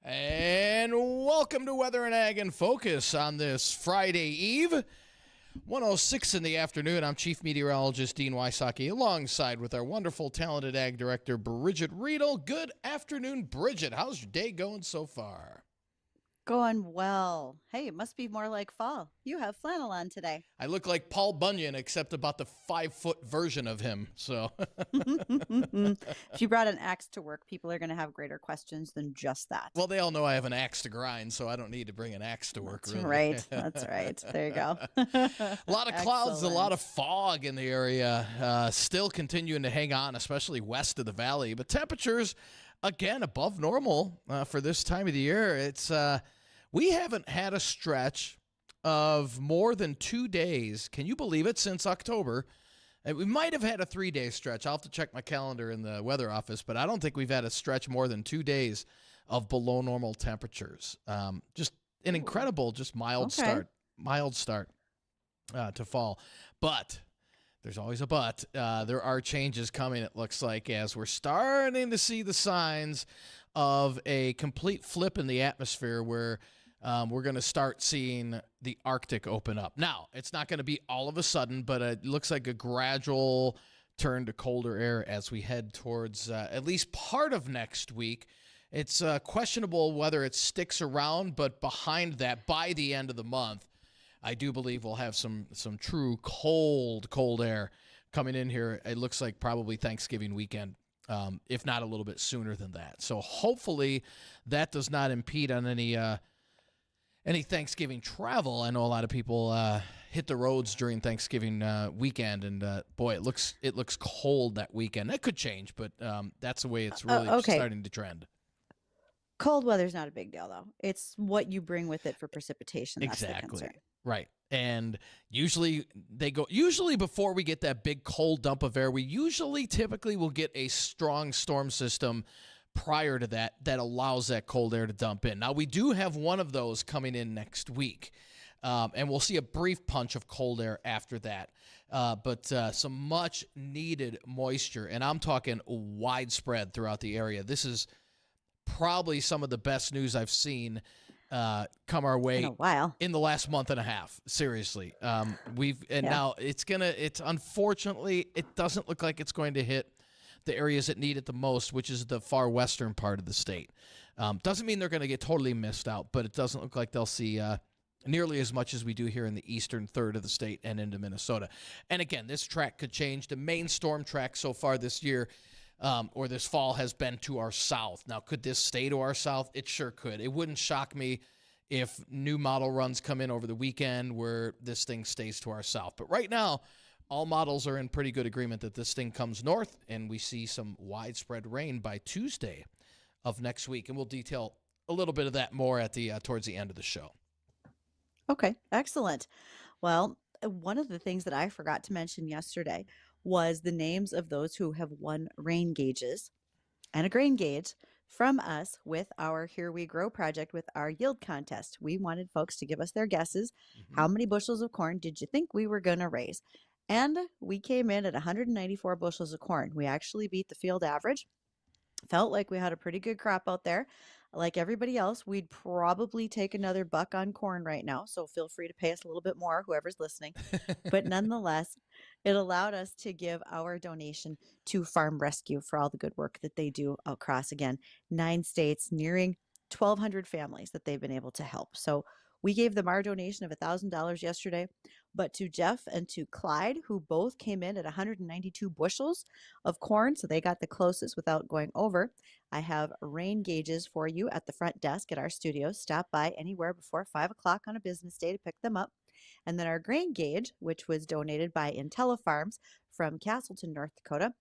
And welcome to Weather and Ag in Focus on this Friday Eve. 1:06 in the afternoon. I'm Chief Meteorologist Dean Wysocki, alongside with our wonderful, talented Ag Director, Bridgette Readel. Good afternoon, Bridgette. How's your day going so far? Going well. Hey, it must be more like fall. You have flannel on today. I look like Paul Bunyan, except about the 5-foot version of him. So, If you brought an axe to work, people are going to have greater questions than just that. well, they all know I have an axe to grind, so I don't need to bring an axe to work, That's really. right. That's right. There you go. A lot of clouds, a lot Excellent. of fog in the area, still continuing to hang on, especially west of the valley. But temperatures, again, above normal for this time of the year. It's we haven't had a stretch of more than 2 days. Can you believe it? Since October. We might have had a 3-day stretch. I'll have to check my calendar in the weather office, but I don't think we've had a stretch more than 2 days of below normal temperatures. Just an incredible, just mild Okay. start to fall. But there's always a but. There are changes coming, it looks like, as we're starting to see the signs of a complete flip in the atmosphere where we're going to start seeing the Arctic open up. Now, it's not going to be all of a sudden, but it looks like a gradual turn to colder air as we head towards at least part of next week. It's questionable whether it sticks around, but behind that, by the end of the month, I do believe we'll have some true cold air coming in here. It looks like probably Thanksgiving weekend, if not a little bit sooner than that. So hopefully that does not impede on any Thanksgiving travel. I know a lot of people hit the roads during Thanksgiving weekend, and boy, it looks cold that weekend. That could change, but that's the way it's really Okay. starting to trend. Cold weather's not a big deal, though. It's what you bring with it for precipitation. That's the Exactly. concern. Right. And usually before we get that big cold dump of air, we typically will get a strong storm system prior to that allows that cold air to dump in. Now, we do have one of those coming in next week, and we'll see a brief punch of cold air after that. But some much needed moisture, and I'm talking widespread throughout the area. This is probably some of the best news I've seen come our way In a while. in the last month and a half. Seriously. Yeah. Now it's unfortunately, it doesn't look like it's going to hit the areas that need it the most, which is the far western part of the state. Doesn't mean they're going to get totally missed out, but it doesn't look like they'll see nearly as much as we do here in the eastern third of the state and into Minnesota. And again, this track could change. The main storm track so far this year or this fall has been to our south. Now, could this stay to our south? It sure could. It wouldn't shock me if new model runs come in over the weekend where this thing stays to our south. But right now, all models are in pretty good agreement that this thing comes north, and we see some widespread rain by Tuesday of next week. And we'll detail a little bit of that more at the towards the end of the show. Okay, excellent. Well, one of the things that I forgot to mention yesterday was the names of those who have won rain gauges and a grain gauge from us with our Here We Grow project with our yield contest. We wanted folks to give us their guesses. How many bushels of corn did you think we were going to raise? And we came in at 194 bushels of corn. We actually beat the field average. Felt like we had a pretty good crop out there. Like everybody else, we'd probably take another buck on corn right now. So feel free to pay us a little bit more, whoever's listening. But nonetheless, it allowed us to give our donation to Farm Rescue for all the good work that they do across, again, 9 states, nearing 1,200 families that they've been able to help. So we gave them our donation of $1,000 yesterday, but to Jeff and to Clyde, who both came in at 192 bushels of corn, so they got the closest without going over. I have rain gauges for you at the front desk at our studio. Stop by anywhere before 5 o'clock on a business day to pick them up. And then our grain gauge, which was donated by IntelliFarms from Castleton, North Dakota,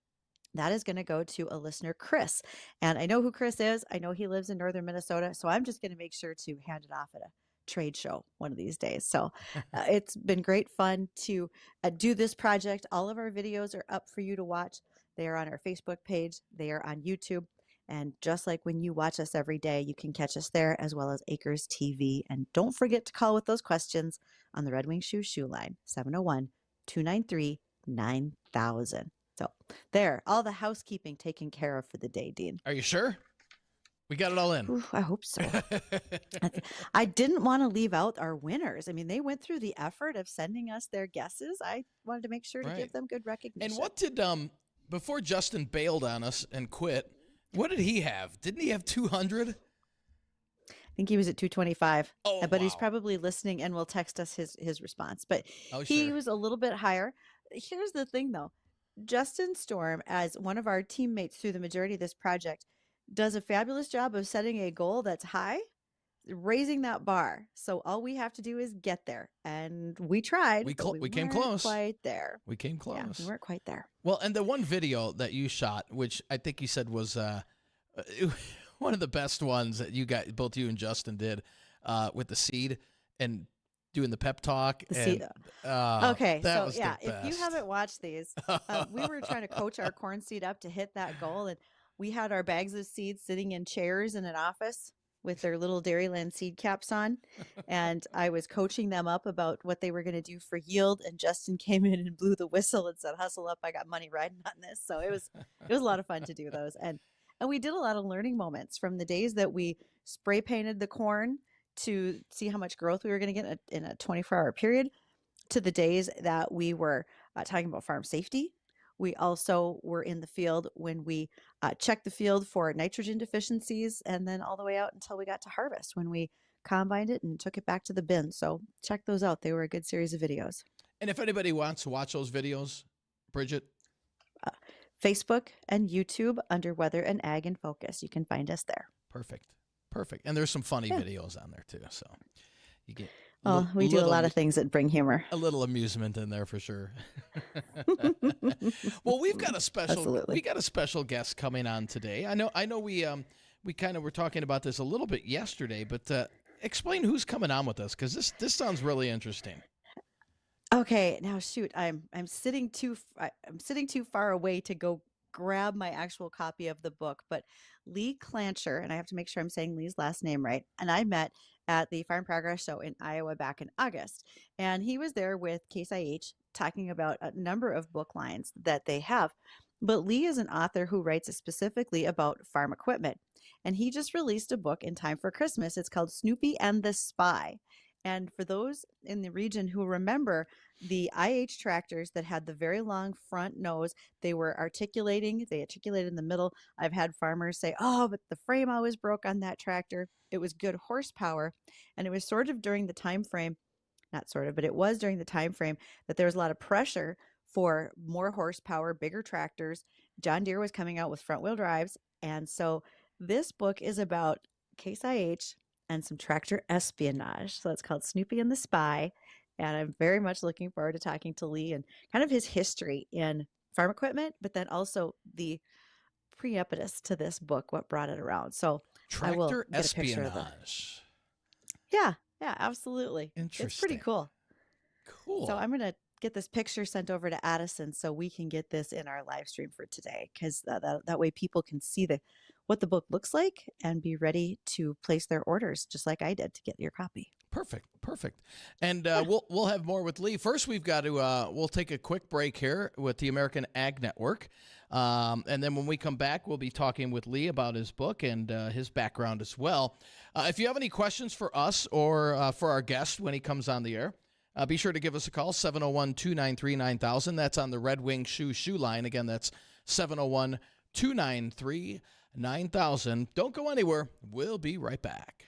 that is going to go to a listener, Chris. And I know who Chris is. I know he lives in northern Minnesota, so I'm just going to make sure to hand it off at a trade show one of these days. So it's been great fun to do this project. All of our videos are up for you to watch. They are on our Facebook page. They are on YouTube. And just like when you watch us every day, you can catch us there as well as Acres TV. And don't forget to call with those questions on the Red Wing Shoe line, 701-293-9000. So there, all the housekeeping taken care of for the day, Dean. Are you sure? We got it all in. Ooh, I hope so. I didn't want to leave out our winners. I mean, they went through the effort of sending us their guesses. I wanted to make sure to give Right. them good And recognition. what did before Justin bailed on us and quit? What did he have? Didn't he have 200? I think he was at 225, Oh but he's wow. probably listening and will text us his response. But Oh he sure. was a little bit higher. Here's the thing though. Justin Storm, as one of our teammates through the majority of this project, does a fabulous job of setting a goal that's high, raising that bar. So all we have to do is get there. And we tried, but we We came weren't close. quite there. We came Yeah, we close. weren't quite there. Well, and the one video that you shot, which I think you said was one of the best ones that you got, both you and Justin did, with the seed and doing the pep talk, The and seed. Okay, that so was the yeah, if you best. haven't watched these, we were trying to coach our corn seed up to hit that goal, and we had our bags of seeds sitting in chairs in an office with their little Dairyland seed caps on, and I was coaching them up about what they were going to do for yield, and Justin came in and blew the whistle and said, "Hustle up! I got money riding on this." So it was a lot of fun to do those, and we did a lot of learning moments from the days that we spray painted the corn to see how much growth we were going to get in a 24-hour period to the days that we were talking about farm safety. We also were in the field when we checked the field for nitrogen deficiencies, and then all the way out until we got to harvest when we combined it and took it back to the bin. So check those out. They were a good series of videos. And if anybody wants to watch those videos, Bridgette, Uh, Facebook and YouTube under Weather and Ag in Focus. You can find us there. perfect, perfect. And there's some funny Yeah. videos on there too, so you get Well, we do a lot of things that bring humor. a little amusement in there for sure. Well, Absolutely. we got a special guest coming on today. I know we kind of were talking about this a little bit yesterday, but explain who's coming on with us, because this sounds really interesting. Okay, now shoot, I'm sitting I'm sitting too far away to go grab my actual copy of the book, but Lee Klancher, and I have to make sure I'm saying Lee's last name right, and I met at the Farm Progress Show in Iowa back in August. And he was there with Case IH talking about a number of book lines that they have. But Lee is an author who writes specifically about farm equipment. And he just released a book in time for Christmas. It's called Snoopy and the Spy. And for those in the region who remember the IH tractors that had the very long front nose, they articulated in the middle. I've had farmers say, "Oh, but the frame always broke on that tractor." It was good horsepower, and it was sort of during the time frame, not sort of, but it was during the time frame that there was a lot of pressure for more horsepower, bigger tractors. John Deere was coming out with front wheel drives, and so this book is about Case IH and some tractor espionage. So it's called Snoopy and the Spy. And I'm very much looking forward to talking to Lee and kind of his history in farm equipment, but then also the preimpetus to this book, what brought it around. So I will Tractor get a picture of the. espionage. Yeah, yeah, absolutely. It's pretty Interesting. cool. So Cool. I'm going to get this picture sent over to Addison so we can get this in our live stream for today, because that way people can see what the book looks like and be ready to place their orders just like I did to get your copy. Perfect, perfect. And Yeah. we'll have more with Lee. First, we've got to we'll take a quick break here with the American Ag Network, and then when we come back, we'll be talking with Lee about his book and his background as well. If you have any questions for us or for our guest when he comes on the air, be sure to give us a call, 701-293-9000. That's on the Red Wing shoe line. Again, that's 701-293-9000. Don't go anywhere. We'll be right back.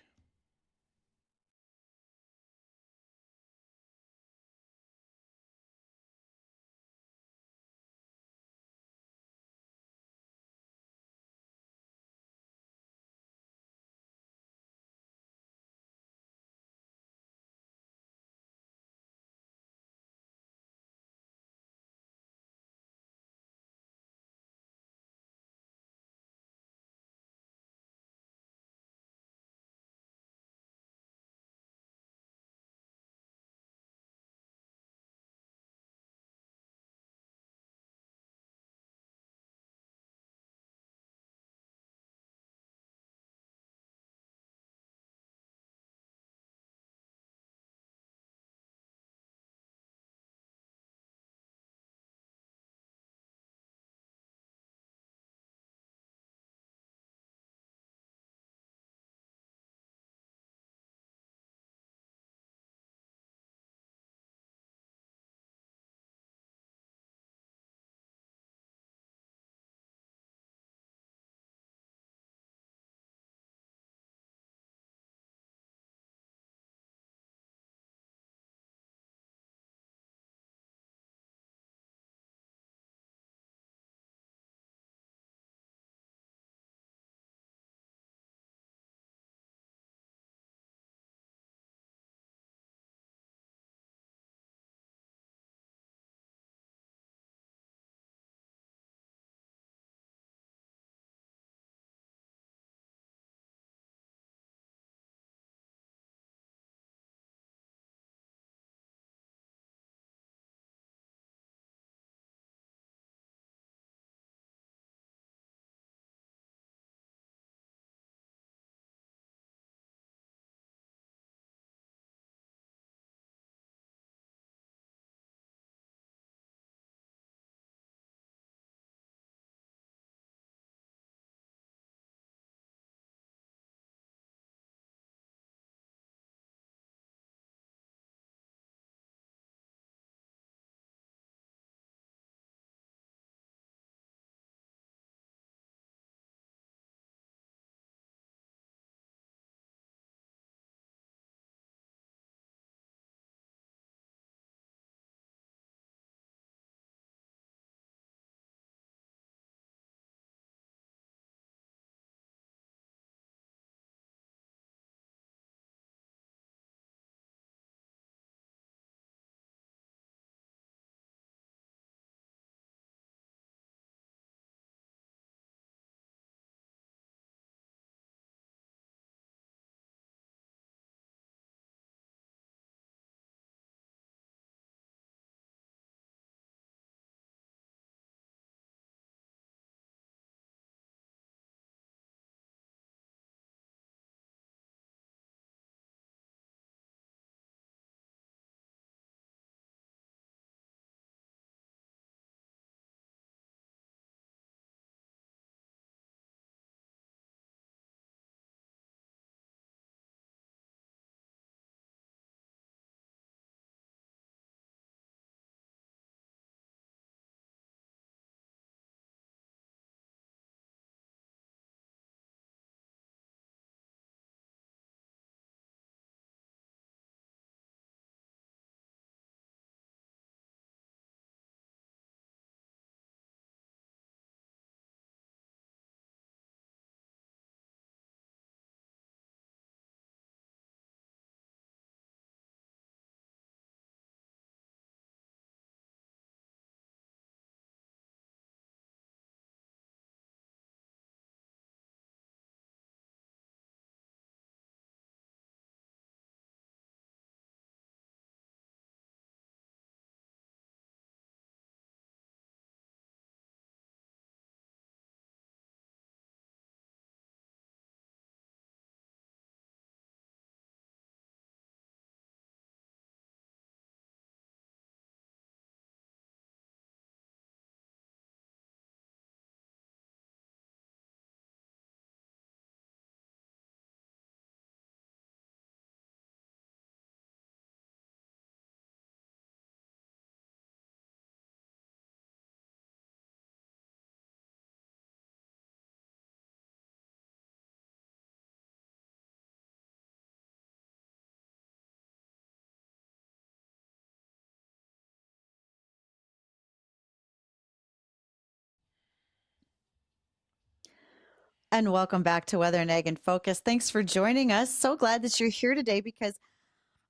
And welcome back to Weather and Egg in Focus. Thanks for joining us. So glad that you're here today because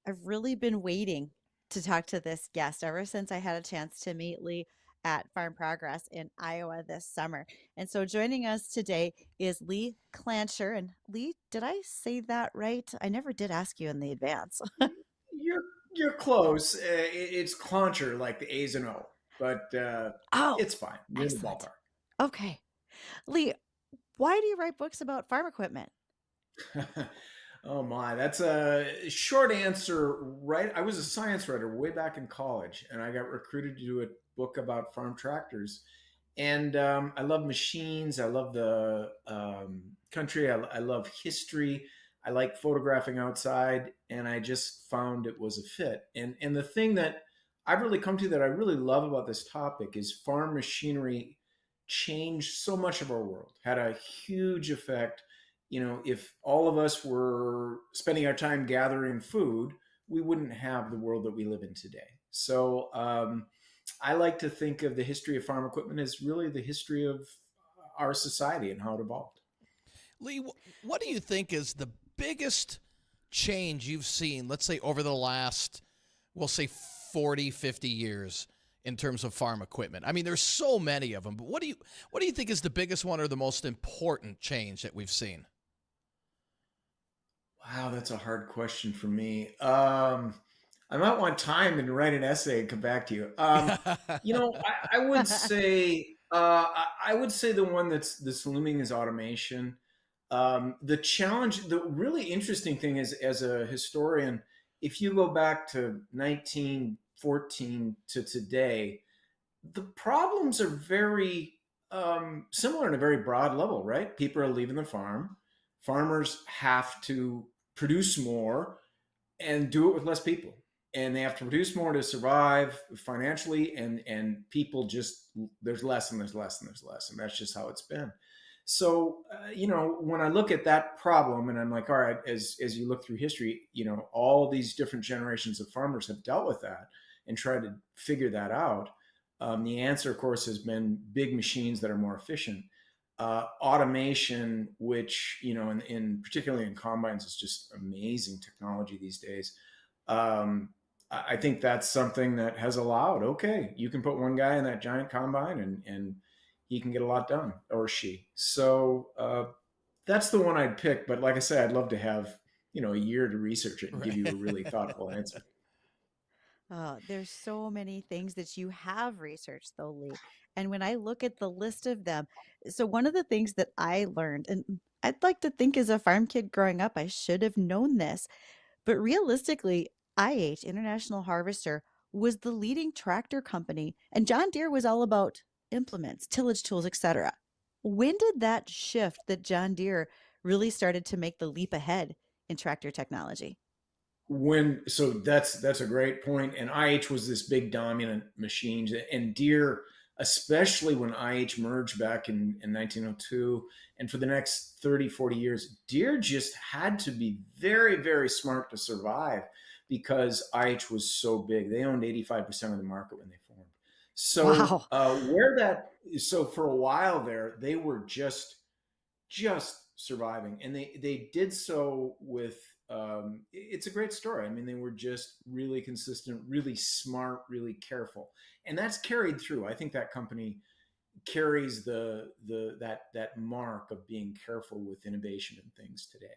I've really been waiting to talk to this guest ever since I had a chance to meet Lee at Farm Progress in Iowa this summer. And so joining us today is Lee Klancher. And Lee, did I say that right? I never did ask you in the advance. You're you're close. It's Klancher, like the A's and O, but Oh, it's fine. You're in the excellent. ballpark. Okay. Lee, why do you write books about farm equipment? Oh my, that's a short answer, right? I was a science writer way back in college, and I got recruited to do a book about farm tractors. And I love machines. I love the country. I love history. I like photographing outside, and I just found it was a fit. And the thing that I've really come to that I really love about this topic is farm machinery changed so much of our world, had a huge effect. If all of us were spending our time gathering food, we wouldn't have the world that we live in today. So I like to think of the history of farm equipment as really the history of our society and how it evolved. Lee, what do you think is the biggest change you've seen, let's say over the last, we'll say 40, 50 years in terms of farm equipment? I mean, there's so many of them, but what do you think is the biggest one or the most important change that we've seen? Wow, that's a hard question for me. I might want time and write an essay and come back to you. I would say I would say the one that's looming is automation. The challenge, the really interesting thing is, as a historian, if you go back to 1914 to today, the problems are very similar on a very broad level, right? People are leaving the farm. Farmers have to produce more and do it with less people. And they have to produce more to survive financially, and people just, there's less and there's less and there's less. And that's just how it's been. So, when I look at that problem and I'm like, all right, as you look through history, all these different generations of farmers have dealt with that and tried to figure that out. The answer, of course, has been big machines that are more efficient. Automation, which, in particularly in combines, is just amazing technology these days. I think that's something that has allowed, okay, you can put one guy in that giant combine and he can get a lot done, or she. So that's the one I'd pick. But like I said, I'd love to have, a year to research it and give Right. you a really thoughtful answer. There's so many things that you have researched, though, Lee. And when I look at the list of them, so one of the things that I learned, and I'd like to think as a farm kid growing up, I should have known this, but realistically, IH, International Harvester, was the leading tractor company, and John Deere was all about implements, tillage tools, etc. When did that shift that John Deere really started to make the leap ahead in tractor technology? That's a great point. And IH was this big dominant machine, and Deere, especially when IH merged back in 1902, and for the next 30, 40 years, Deere just had to be very, very smart to survive because IH was so big. They owned 85% of the market when they formed. So Wow. so for a while there, they were just surviving, and they did so with it's a great story. I mean, they were just really consistent, really smart, really careful, and that's carried through. I think that company carries that mark of being careful with innovation and things today.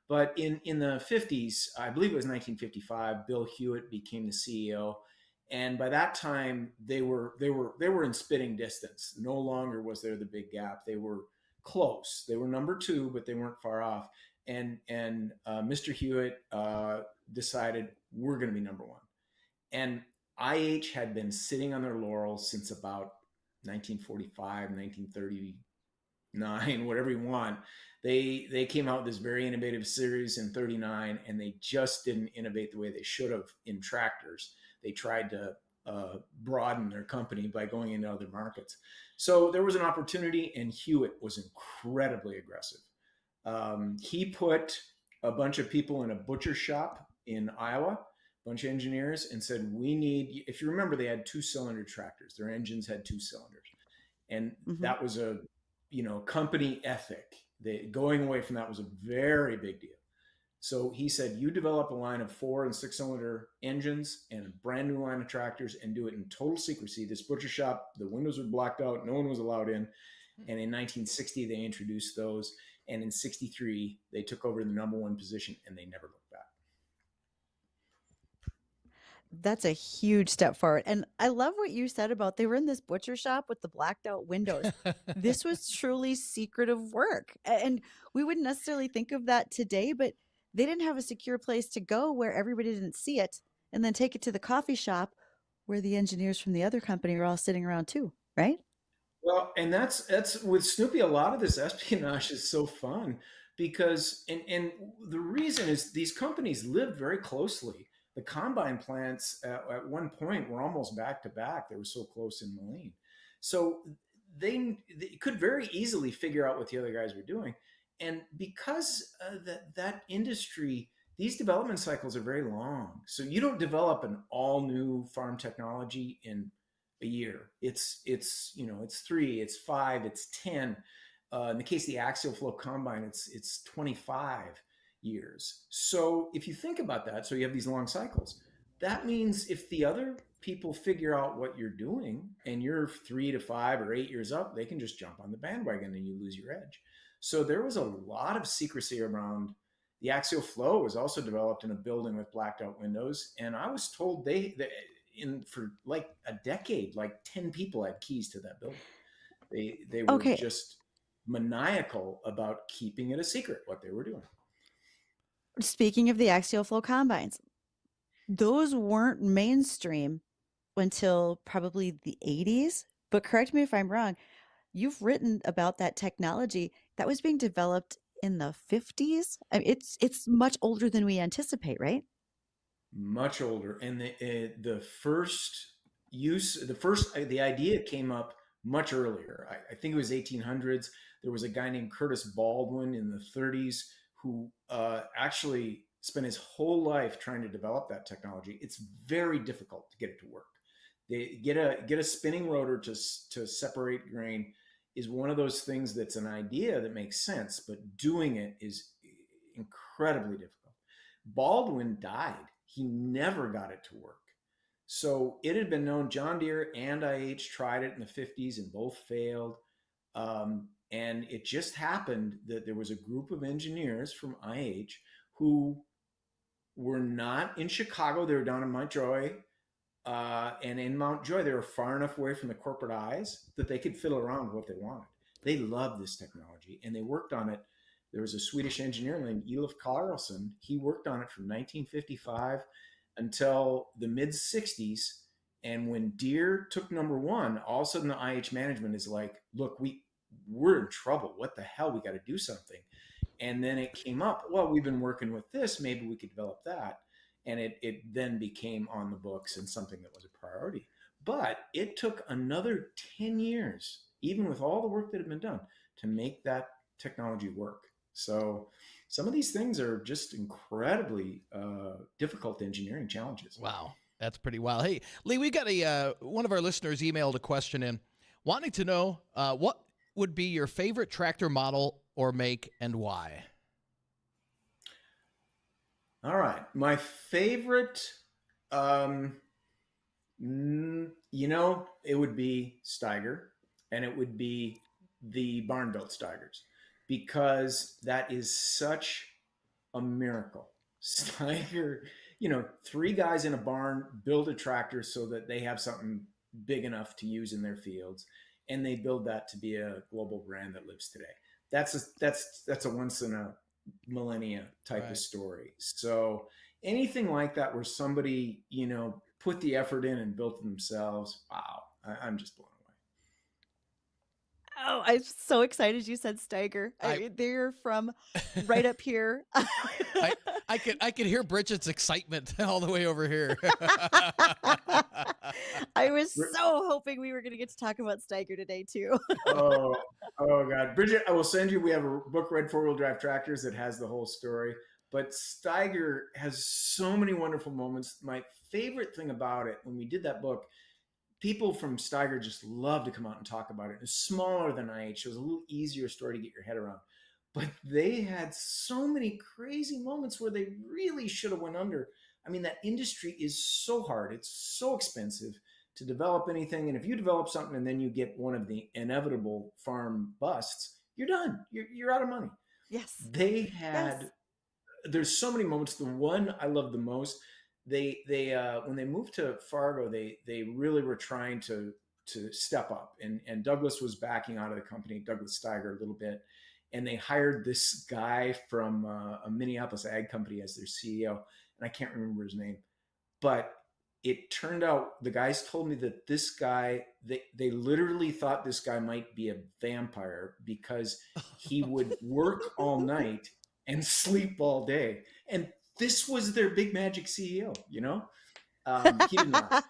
But in the 50s, I believe it was 1955, Bill Hewitt became the CEO, and by that time they were in spitting distance. No longer was there the big gap. They were close. They were number two, but they weren't far off. And Mr. Hewitt decided we're going to be number one. And IH had been sitting on their laurels since about 1945, 1939, whatever you want. They came out with this very innovative series in 39, and they just didn't innovate the way they should have in tractors. They tried to broaden their company by going into other markets. So there was an opportunity, and Hewitt was incredibly aggressive. He put a bunch of people in a butcher shop in Iowa, a bunch of engineers, and said, we need, if you remember, they had two-cylinder tractors. Their engines had two cylinders. And Hmm. that was a, company ethic. Going away from that was a very big deal. So he said, you develop a line of 4 and 6 cylinder engines and a brand new line of tractors and do it in total secrecy. This butcher shop, the windows were blacked out. No one was allowed in. And in 1960, they introduced those. And in 63, they took over the #1 position and they never looked back. That's a huge step forward. And I love what you said about they were in this butcher shop with the blacked out windows. This was truly secretive work. And we wouldn't necessarily think of that today, but they didn't have a secure place to go where everybody didn't see it and then take it to the coffee shop where the engineers from the other company are all sitting around too, right? Well, and that's with Snoopy. A lot of this espionage is so fun because, and the reason is these companies lived very closely. The combine plants at one point were almost back to back. They were so close in Moline, so they could very easily figure out what the other guys were doing. And because that industry, these development cycles are very long. So you don't develop an all new farm technology in a year. It's 3, it's 5, it's 10. In the case of the axial flow combine, it's 25 years. So if you think about that, so you have these long cycles. That means if the other people figure out what you're doing and you're 3 to 5 or 8 years up, they can just jump on the bandwagon and you lose your edge. So there was a lot of secrecy around. The axial flow was also developed in a building with blacked out windows. And I was told for like a decade, like 10 people had keys to that building. They were just maniacal about keeping it a secret, what they were doing. Speaking of the axial flow combines, those weren't mainstream until probably the 80s. But correct me if I'm wrong. You've written about that technology that was being developed in the 50s. I mean, it's much older than we anticipate, right? Much older. And the idea came up much earlier. I think it was 1800s. There was a guy named Curtis Baldwin in the 30s who actually spent his whole life trying to develop that technology. It's very difficult to get it to work. They get a spinning rotor to separate grain is one of those things that's an idea that makes sense, but doing it is incredibly difficult. Baldwin died. He never got it to work. So it had been known, John Deere and IH tried it in the 50s and both failed. And it just happened that there was a group of engineers from IH who were not in Chicago. They were down in Mount Joy. And in Mount Joy, they were far enough away from the corporate eyes that they could fiddle around with what they wanted. They loved this technology and they worked on it. There was a Swedish engineer named Elof Carlson. He worked on it from 1955 until the mid 60s. And when Deere took #1, all of a sudden the IH management is like, look, we're in trouble. What the hell? We got to do something. And then it came up, well, we've been working with this. Maybe we could develop that. And it then became on the books and something that was a priority. But it took another 10 years, even with all the work that had been done, to make that technology work. So some of these things are just incredibly difficult engineering challenges. Wow, that's pretty wild. Hey, Lee, we got one of our listeners emailed a question in wanting to know what would be your favorite tractor model or make and why? All right. My favorite, it would be Steiger, and it would be the barn built Steigers, because that is such a miracle. Steiger, 3 guys in a barn build a tractor so that they have something big enough to use in their fields, and they build that to be a global brand that lives today. That's a once in a millennia type of story. So anything like that where somebody, put the effort in and built it themselves, wow, I'm just blown away. Oh, I'm so excited you said Steiger. They're from right up here. I could hear Bridget's excitement all the way over here. I was so hoping we were going to get to talk about Steiger today too. oh God, Bridgette, I will send you. We have a book, Red 4-Wheel Drive Tractors, that has the whole story. But Steiger has so many wonderful moments. My favorite thing about it, when we did that book, people from Steiger just love to come out and talk about it. It's smaller than IH, so it was a little easier story to get your head around. but they had so many crazy moments where they really should have went under. I mean, that industry is so hard. It's so expensive to develop anything. And if you develop something and then you get one of the inevitable farm busts, you're done. You're out of money. Yes. They Yes. had, there's so many moments. The one I love the most, they when they moved to Fargo, they really were trying to step up, and Douglas was backing out of the company, Douglas Steiger, a little bit, and they hired this guy from a Minneapolis ag company as their CEO, and I can't remember his name, but it turned out the guys told me that this guy, they literally thought this guy might be a vampire because he would work all night and sleep all day, and this was their big magic CEO, he didn't last.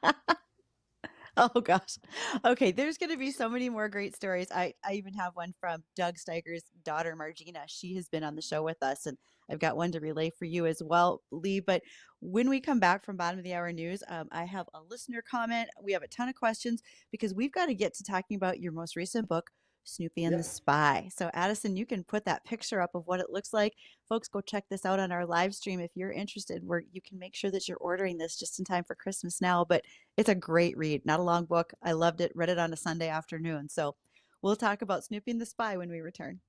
Oh gosh. Okay, there's going to be so many more great stories. I even have one from Doug Steiger's daughter Margina. She has been on the show with us, and I've got one to relay for you as well, Lee. But when we come back from bottom of the hour news, I have a listener comment. We have a ton of questions because we've got to get to talking about your most recent book, Snoopy and the Yep. Spy. So Addison, you can put that picture up of what it looks like. Folks, go check this out on our live stream if you're interested. Where you can make sure that you're ordering this just in time for Christmas now. But it's a great read, not a long book. I loved it. Read it on a Sunday afternoon. So we'll talk about Snoopy and the Spy when we return.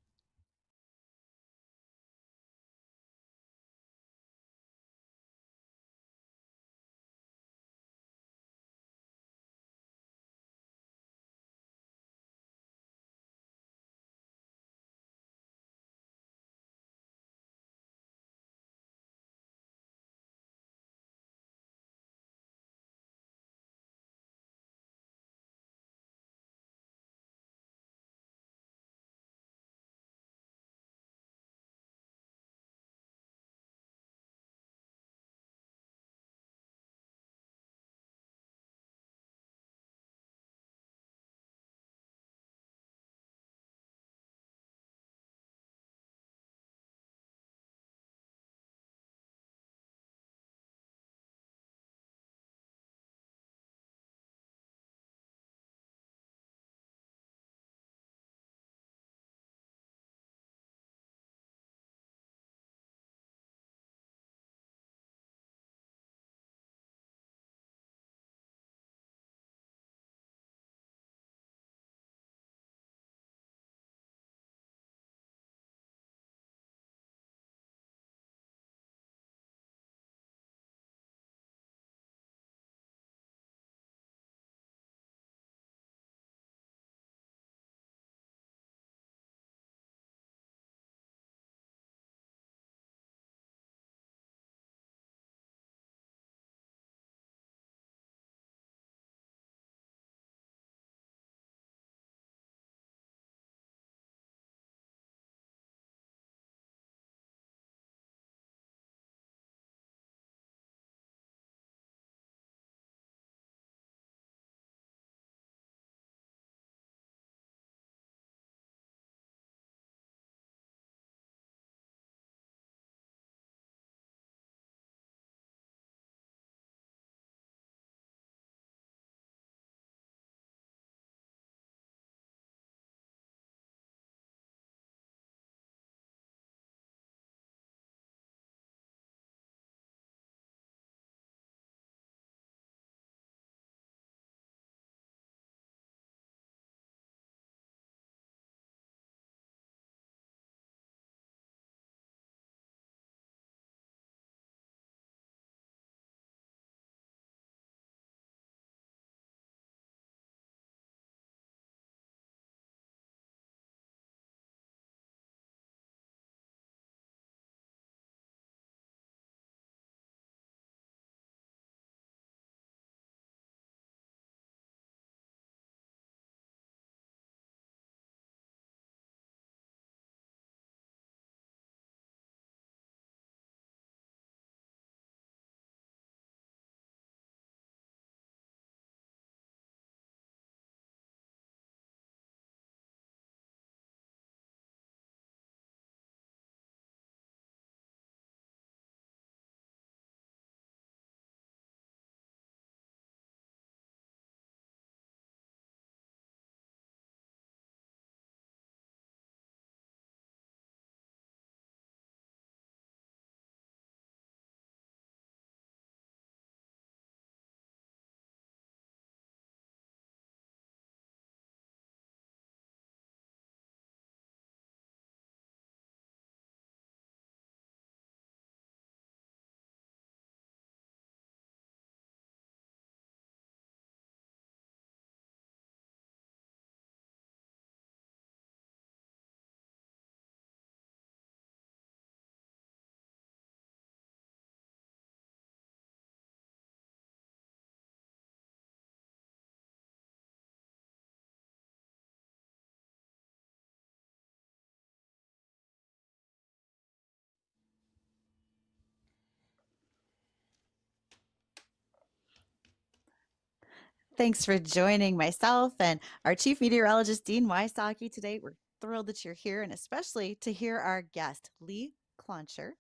Thanks for joining myself and our Chief Meteorologist, Dean Wysocki, today. We're thrilled that you're here, and especially to hear our guest, Lee Klancher.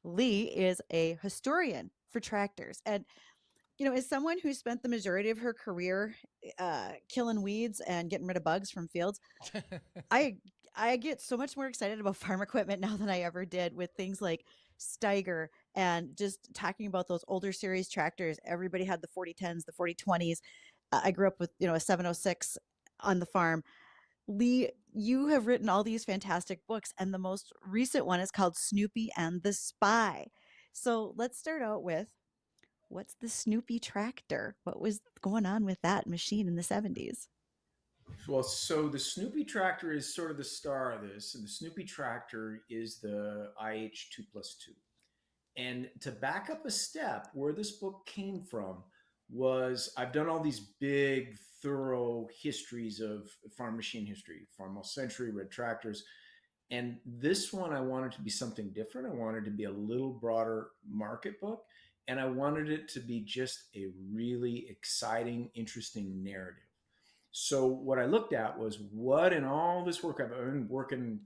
Lee is a historian for tractors. And, as someone who spent the majority of her career killing weeds and getting rid of bugs from fields, I I get so much more excited about farm equipment now than I ever did with things like Steiger and just talking about those older series tractors. Everybody had the 4010s, the 4020s. I grew up with, a 706 on the farm. Lee, you have written all these fantastic books, and the most recent one is called Snoopy and the Spy. So let's start out with, what's the Snoopy tractor? What was going on with that machine in the 70s? Well, so the Snoopy tractor is sort of the star of this. And the Snoopy tractor is the IH 2+2. And to back up a step, where this book came from was I've done all these big, thorough histories of farm machine history, Farmhouse Century, Red Tractors. And this one, I wanted to be something different. I wanted to be a little broader market book. And I wanted it to be just a really exciting, interesting narrative. So what I looked at was what in all this work, I've been working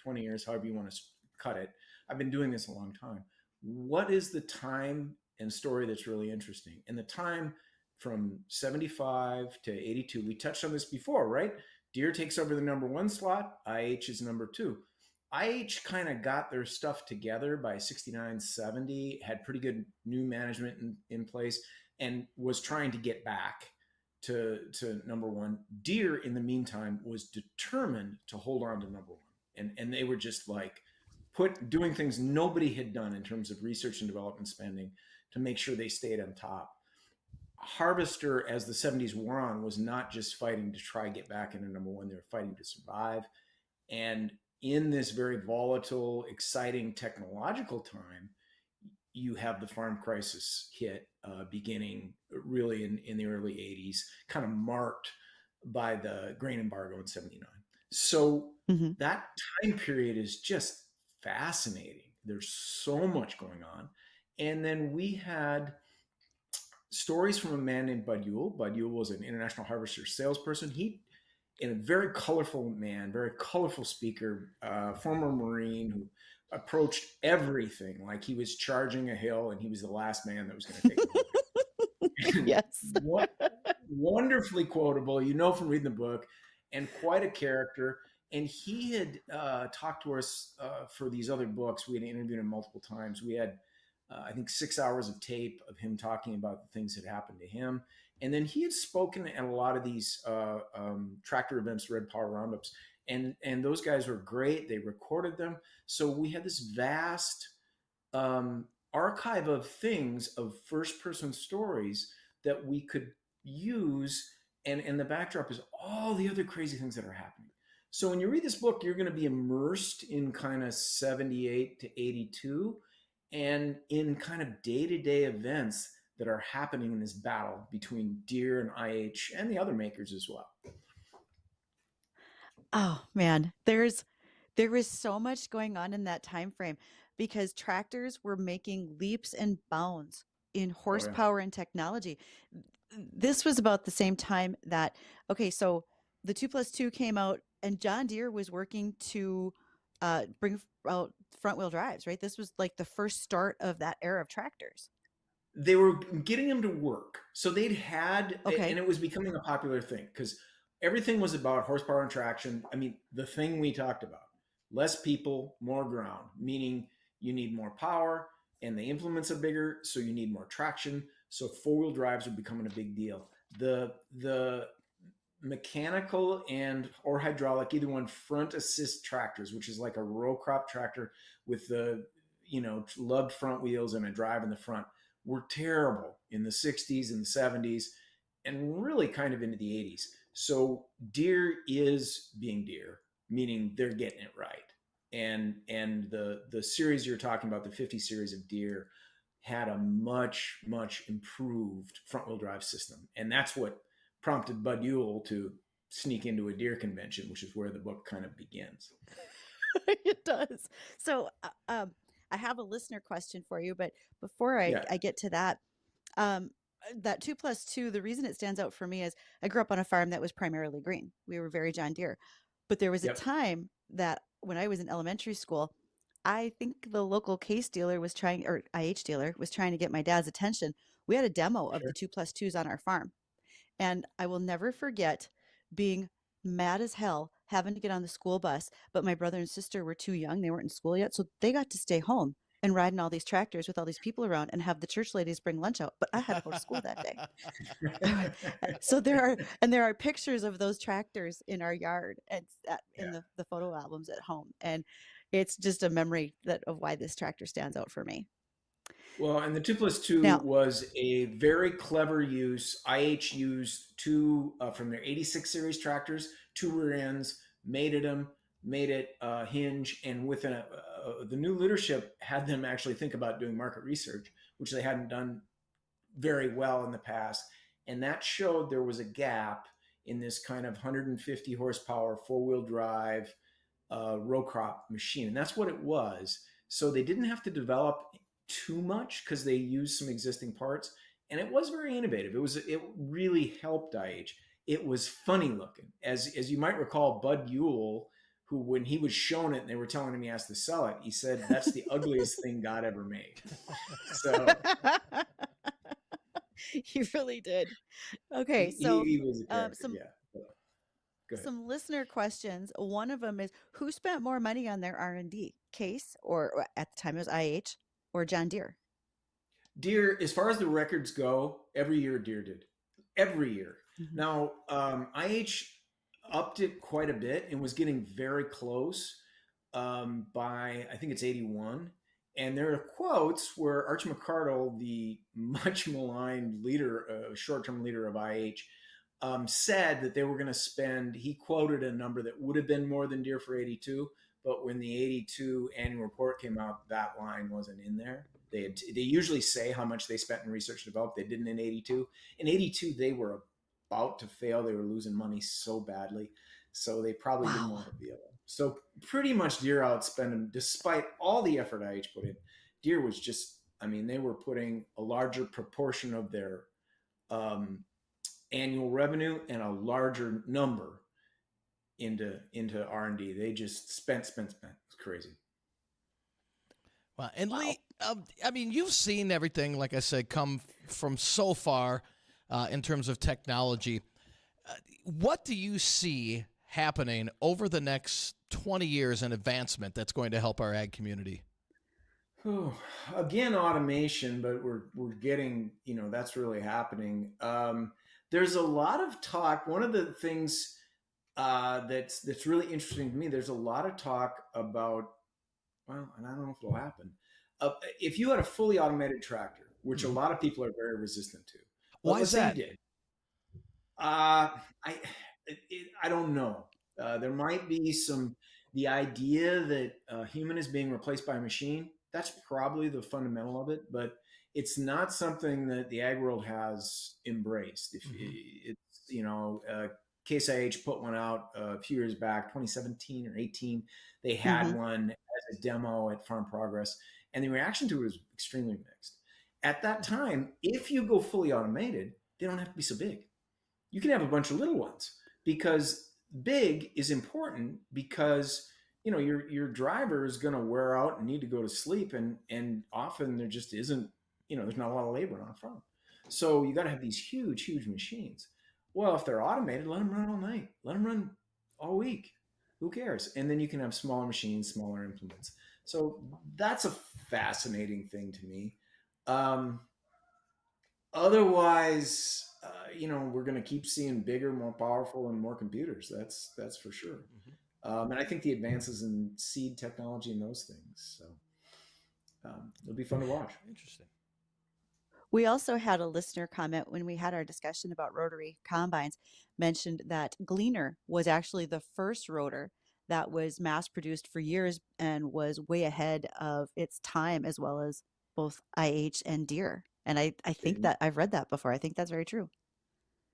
20 years, however you want to cut it. I've been doing this a long time. What is the time and story that's really interesting? And the time from 75 to 82, we touched on this before, right? Deere takes over the number 1 slot. IH is number 2. IH kind of got their stuff together by 69, 70, had pretty good new management in place, and was trying to get back to number 1. Deere, in the meantime, was determined to hold on to number 1. And they were just like doing things nobody had done in terms of research and development spending to make sure they stayed on top. Harvester, as the 70s wore on, was not just fighting to try get back into number 1. They were fighting to survive. And in this very volatile, exciting technological time, you have the farm crisis hit beginning really in the early 80s, kind of marked by the grain embargo in 79. So that time period is just fascinating. There's so much going on. And then we had stories from a man named Bud Ewell. Bud Ewell was an International Harvester salesperson. He, in a very colorful man, very colorful speaker, former Marine who approached everything like he was charging a hill and he was the last man that was going to take it. Yes. Wonderfully quotable, from reading the book, and quite a character. And he had talked to us for these other books. We had interviewed him multiple times. We had, I think, 6 hours of tape of him talking about the things that happened to him. And then he had spoken at a lot of these tractor events, Red Power Roundups. And those guys were great. They recorded them. So we had this vast archive of things, of first-person stories that we could use. And the backdrop is all the other crazy things that are happening. So when you read this book, you're going to be immersed in kind of 78 to 82 and in kind of day-to-day events that are happening in this battle between Deere and IH and the other makers as well. Oh man, there was so much going on in that time frame because tractors were making leaps and bounds in horsepower and technology. This was about the same time that, so the 2+2 came out and John Deere was working to bring out front wheel drives, right? This was like the first start of that era of tractors. They were getting them to work. So they'd had, and it was becoming a popular thing because everything was about horsepower and traction. I mean, the thing we talked about, less people, more ground, meaning you need more power and the implements are bigger. So you need more traction. So 4-wheel drives are becoming a big deal. The mechanical or hydraulic, either one, front assist tractors, which is like a row crop tractor with the, lugged front wheels and a drive in the front, were terrible in the 60s and the 70s and really kind of into the 80s. So Deere is being Deere, meaning they're getting it right. And the series you're talking about, the 50 series of Deere, had a much, much improved front wheel drive system. And that's what prompted Bud Ewell to sneak into a Deere convention, which is where the book kind of begins. It does. So I have a listener question for you, but before I get to that, that 2+2, the reason it stands out for me is I grew up on a farm that was primarily green. We were very John Deere. But there was a Yep. time that when I was in elementary school, I think the local case dealer was trying, or IH dealer was trying to get my dad's attention. We had a demo of the Sure. 2+2s on our farm. And I will never forget being mad as hell having to get on the school bus. But my brother and sister were too young. They weren't in school yet. So they got to stay home and ride in all these tractors with all these people around and have the church ladies bring lunch out. But I had to go to school that day. So there are pictures of those tractors in our yard and in the photo albums at home. And it's just a memory of why this tractor stands out for me. Well, and the 2+2 Now, was a very clever use. IH used two from their 86 series tractors, two rear ends, mated them, made it hinge, and within the new leadership had them actually think about doing market research, which they hadn't done very well in the past. And that showed there was a gap in this kind of 150 horsepower, four-wheel drive row crop machine. And that's what it was. So they didn't have to develop too much because they used some existing parts, and it was very innovative. It really helped IH. It was funny looking, as you might recall. Bud Ewell, who when he was shown it and they were telling him he has to sell it, he said that's the ugliest thing God ever made. So he really did. Okay, so he was a character. some listener questions. One of them is, who spent more money on their R&D? Case, or at the time it was IH, or John Deere? Deere, as far as the records go, every year Deere did. Every year. Mm-hmm. Now, IH upped it quite a bit and was getting very close by, I think it's 81. And there are quotes where Arch McCardle, the much maligned leader, short-term leader of IH, said that they were going to spend, he quoted a number that would have been more than Deere for 82, but when the 82 annual report came out, that line wasn't in there. They usually say how much they spent in research and development. They didn't in 82. In 82, they were about to fail. They were losing money so badly. So they probably didn't want to be able. So pretty much Deere outspent them despite all the effort IH put in. Deere was just, I mean, they were putting a larger proportion of their annual revenue and a larger number into R&D. They just spent. It's crazy. Wow. And Lee, I mean, you've seen everything, like I said, come from so far in terms of technology. What do you see happening over the next 20 years in advancement that's going to help our ag community? Again, automation, but we're getting, that's really happening. There's a lot of talk. One of the things that's really interesting to me, there's a lot of talk about, well, and I don't know if it'll happen. If you had a fully automated tractor, which a lot of people are very resistant to. Why is that? I don't know. There might be the idea that a human is being replaced by a machine. That's probably the fundamental of it, but it's not something that the ag world has embraced. If it's, Case IH put one out a few years back, 2017 or 18. They had one as a demo at Farm Progress, and the reaction to it was extremely mixed. At that time, if you go fully automated, they don't have to be so big. You can have a bunch of little ones, because big is important, because your driver is going to wear out and need to go to sleep, and often there just isn't, there's not a lot of labor on a farm. So you got to have these huge machines. Well, if they're automated, let them run all night. Let them run all week. Who cares? And then you can have smaller machines, smaller implements. So that's a fascinating thing to me. Otherwise, we're going to keep seeing bigger, more powerful, and more computers. That's for sure. And I think the advances in seed technology and those things. So it'll be fun to watch. Interesting. We also had a listener comment when we had our discussion about rotary combines, mentioned that Gleaner was actually the first rotor that was mass produced for years and was way ahead of its time, as well as both IH and Deere. And I think that I've read that before. I think that's very true.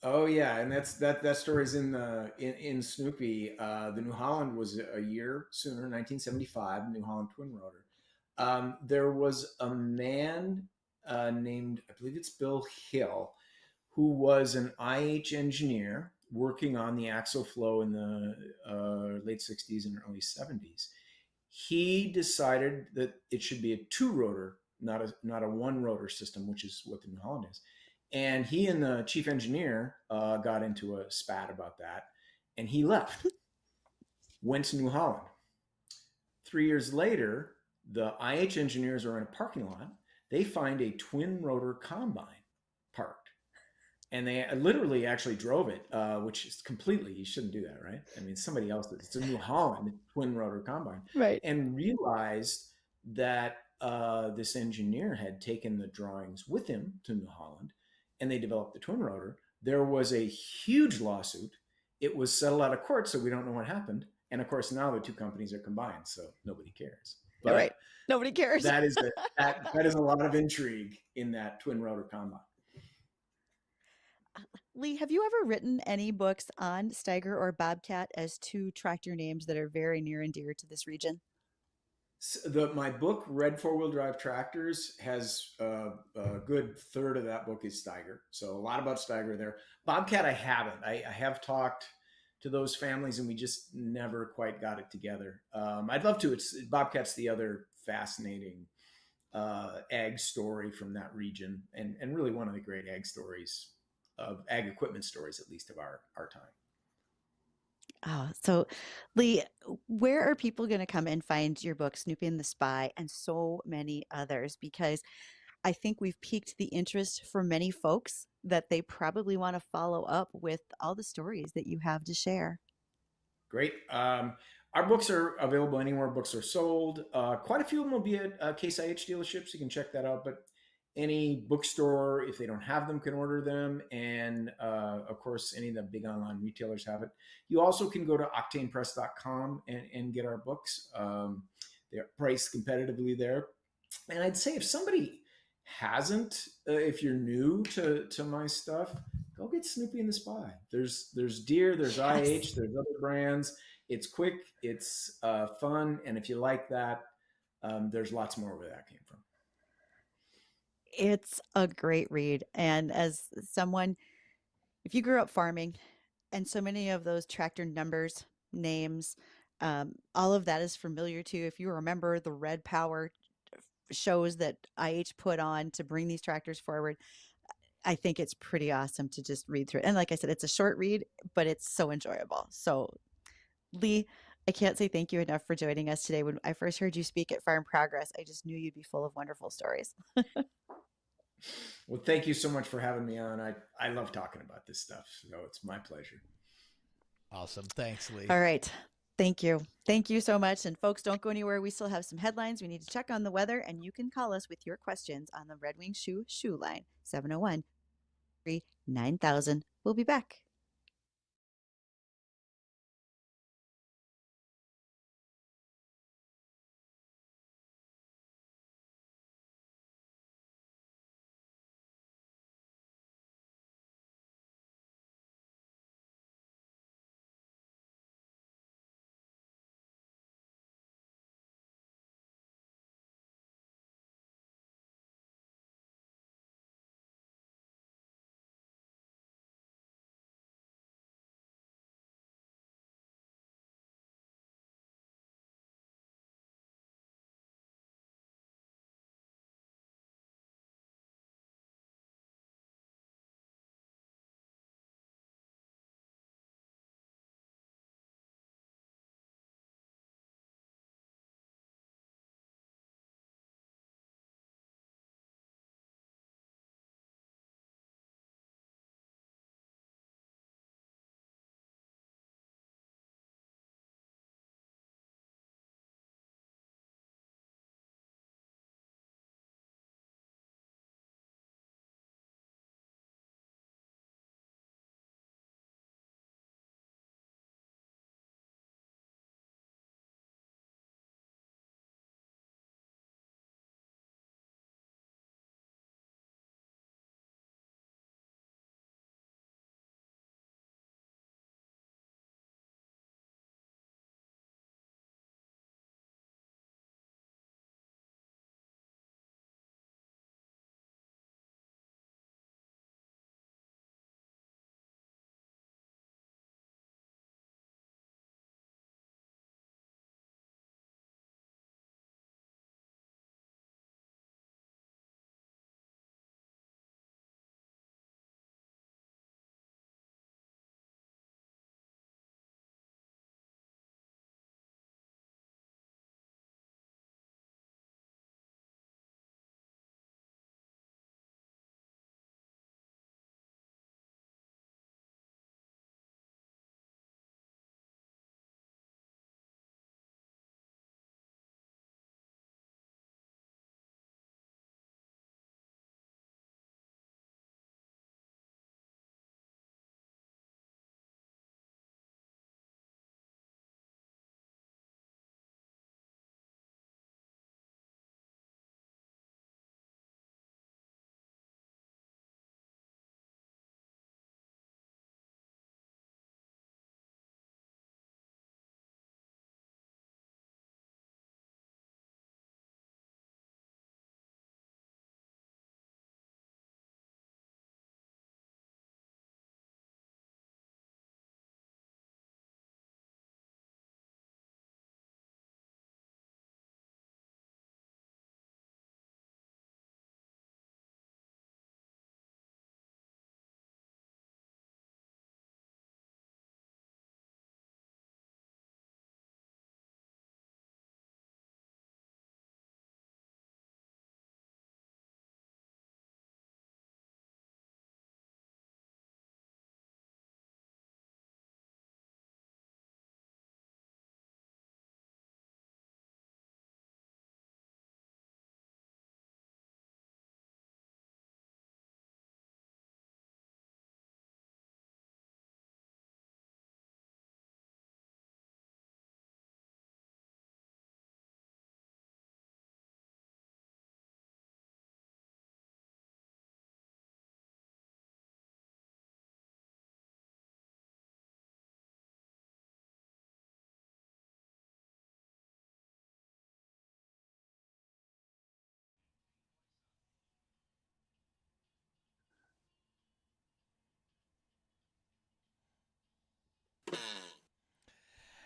Oh yeah, and that story's in Snoopy. The New Holland was a year sooner, 1975. New Holland twin rotor. There was a man named, I believe it's Bill Hill, who was an IH engineer working on the axial flow in the late 60s and early 70s. He decided that it should be a two rotor, not a one rotor system, which is what the New Holland is. And he and the chief engineer got into a spat about that, and he left, went to New Holland. 3 years later, the IH engineers are in a parking lot. They find a twin rotor combine parked, and they literally actually drove it, which is completely, you shouldn't do that, right? I mean, somebody else did. It's a New Holland twin rotor combine. Right. And realized that this engineer had taken the drawings with him to New Holland, and they developed the twin rotor. There was a huge lawsuit. It was settled out of court, so we don't know what happened. And of course, now the two companies are combined, so nobody cares. But right. Nobody cares. that is that is a lot of intrigue in that twin rotor combine. Lee, have you ever written any books on Steiger or Bobcat as two tractor names that are very near and dear to this region? My book, Red Four-Wheel Drive Tractors, has a good third of that book is Steiger. So a lot about Steiger there. Bobcat, I haven't. I have talked to those families, and we just never quite got it together. I'd love to. Bobcat's the other fascinating ag story from that region, and really one of the great ag stories, of ag equipment stories, at least of our time. Oh, so Lee, where are people going to come and find your book, Snoopy and the Spy, and so many others? Because I think we've piqued the interest for many folks that they probably want to follow up with all the stories that you have to share. Great. Our books are available anywhere books are sold. Quite a few of them will be at Case IH dealerships. You can check that out. But any bookstore, if they don't have them, can order them. And of course, any of the big online retailers have it. You also can go to octanepress.com and get our books. They're priced competitively there. And I'd say if somebody hasn't, if you're new to my stuff, go get Snoopy and the Spy. There's Deere, there's IH, there's other brands. It's quick, it's fun, and if you like that, there's lots more where that came from. It's a great read. And as someone, if you grew up farming and so many of those tractor numbers, names, all of that is familiar to you. If you remember the Red Power shows that IH put on to bring these tractors forward, I think it's pretty awesome to just read through it. And like I said, it's a short read, but it's so enjoyable. So Lee, I can't say thank you enough for joining us today. When I first heard you speak at Farm Progress, I just knew you'd be full of wonderful stories. Well, thank you so much for having me on. I love talking about this stuff, so it's my pleasure. Awesome. Thanks, Lee. All right. Thank you. Thank you so much. And folks, don't go anywhere. We still have some headlines. We need to check on the weather, and you can call us with your questions on the Red Wing Shoe line, 701-39000. We'll be back.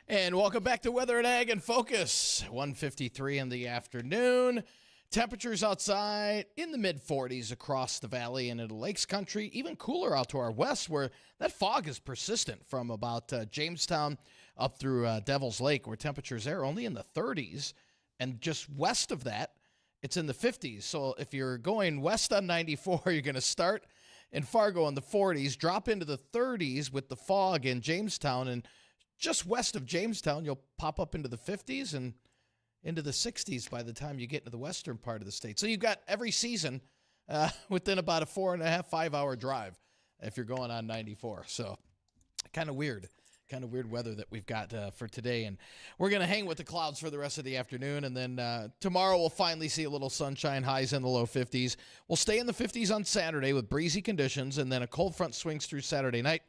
And welcome back to Weather and Ag in Focus. 1:53 in the afternoon. Temperatures outside in the mid-40s across the valley and in the Lakes country. Even cooler out to our west where that fog is persistent from about Jamestown up through Devil's Lake, where temperatures there are only in the 30s. And just west of that, it's in the 50s. So if you're going west on 94, you're going to start in Fargo in the 40s, drop into the 30s with the fog in Jamestown, and just west of Jamestown, you'll pop up into the 50s and into the 60s by the time you get into the western part of the state. So you've got every season within about a 4.5, 5-hour drive if you're going on 94. So kind of weird weather that we've got for today. And we're going to hang with the clouds for the rest of the afternoon. And then tomorrow we'll finally see a little sunshine, highs in the low 50s. We'll stay in the 50s on Saturday with breezy conditions. And then a cold front swings through Saturday night,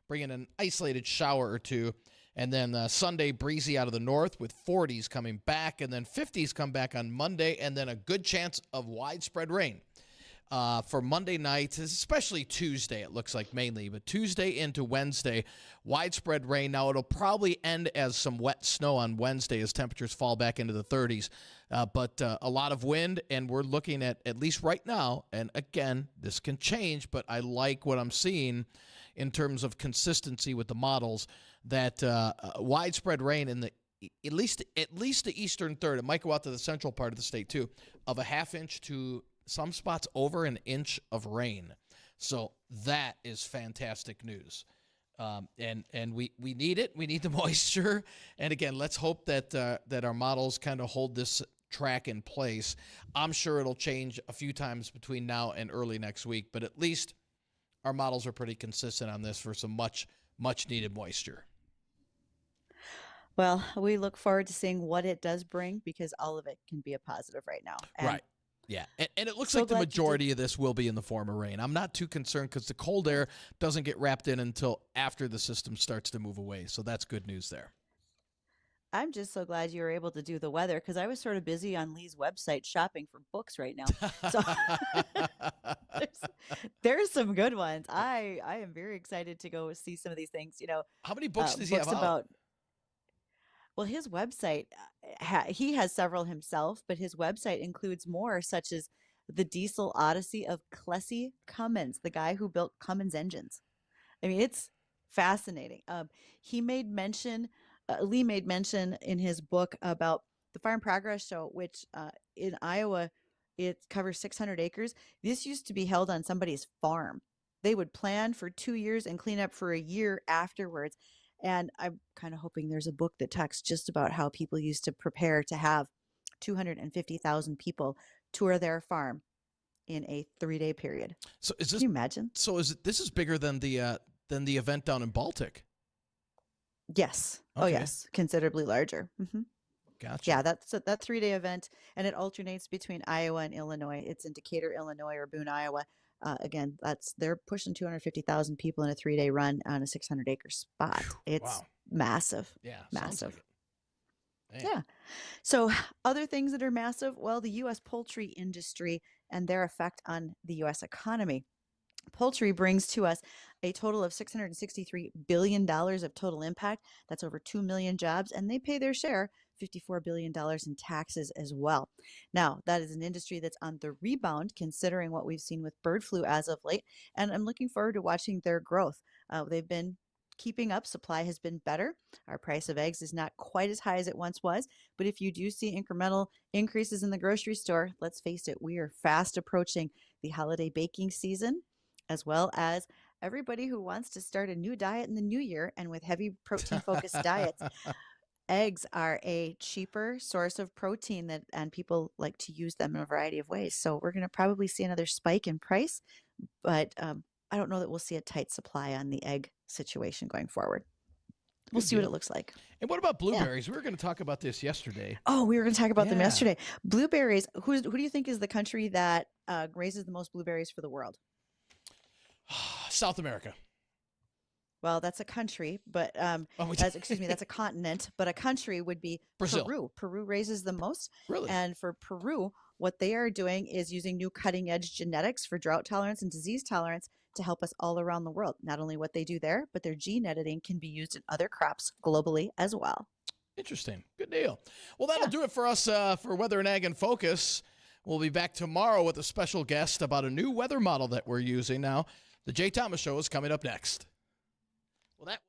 bringing an isolated shower or two. And then Sunday, breezy out of the north with 40s coming back. And then 50s come back on Monday. And then a good chance of widespread rain for Monday night, especially Tuesday, it looks like mainly. But Tuesday into Wednesday, widespread rain. Now, it'll probably end as some wet snow on Wednesday as temperatures fall back into the 30s. But a lot of wind, and we're looking at least right now, and again, this can change, but I like what I'm seeing in terms of consistency with the models, that widespread rain in the at least the eastern third. It might go out to the central part of the state too, of a half inch to some spots over an inch of rain. So that is fantastic news. And we need it. We need the moisture. And again, let's hope that that our models kind of hold this track in place. I'm sure it'll change a few times between now and early next week, but at least our models are pretty consistent on this for some much needed moisture. Well, we look forward to seeing what it does bring, because all of it can be a positive right now. And Right. Yeah. And it looks so like the glad you did. majority of this will be in the form of rain. I'm not too concerned because the cold air doesn't get wrapped in until after the system starts to move away. So that's good news there. I'm just so glad you were able to do the weather, because I was sort of busy on Lee's website shopping for books right now. So there's some good ones. I am very excited to go see some of these things. How many books does he have books out? about. Well, his website, he has several himself, but his website includes more, such as the Diesel Odyssey of Clessie Cummins, the guy who built Cummins engines. I mean, it's fascinating. He made mention, Lee made mention in his book about the Farm Progress Show, which in Iowa, it covers 600 acres. This used to be held on somebody's farm. They would plan for 2 years and clean up for a year afterwards. And I'm kind of hoping there's a book that talks just about how people used to prepare to have 250,000 people tour their farm in a 3-day period. So is Can this you imagine? so is it this is bigger than the event down in Baltic? Yes. Oh, Okay. yes. Considerably larger. Gotcha. Yeah, that's that 3-day event, and it alternates between Iowa and Illinois. It's in Decatur, Illinois, or Boone, Iowa. Again, they're pushing 250,000 people in a 3-day run on a 600-acre spot. It's Wow. massive. Yeah. Sounds Massive. like it. Man. Yeah. So other things that are massive, well, the U.S. poultry industry and their effect on the U.S. economy. Poultry brings to us a total of $663 billion of total impact. That's over 2 million jobs, and they pay their share, $54 billion in taxes as well. Now, that is an industry that's on the rebound, considering what we've seen with bird flu as of late, and I'm looking forward to watching their growth. They've been keeping up. Supply has been better. Our price of eggs is not quite as high as it once was, but if you do see incremental increases in the grocery store, let's face it, we are fast approaching the holiday baking season, as well as everybody who wants to start a new diet in the new year. And with heavy protein focused diets, eggs are a cheaper source of protein, and people like to use them in a variety of ways. So we're going to probably see another spike in price, but I don't know that we'll see a tight supply on the egg situation going forward. We'll Good see what deal. it looks like. And what about blueberries? We were going to talk about this yesterday. Oh, we were going to talk about them Yeah. yesterday. Blueberries. Who do you think is the country that raises the most blueberries for the world? South America. Well, that's a country, but Oh, that's a continent, but a country would be Brazil. Peru. Peru raises the most. Really? And for Peru, what they are doing is using new cutting edge genetics for drought tolerance and disease tolerance to help us all around the world. Not only what they do there, but their gene editing can be used in other crops globally as well. Interesting. Good deal. Well, that'll Yeah. do it for us for Weather and Ag in Focus. We'll be back tomorrow with a special guest about a new weather model that we're using now. The Jay Thomas Show is coming up next. Well, that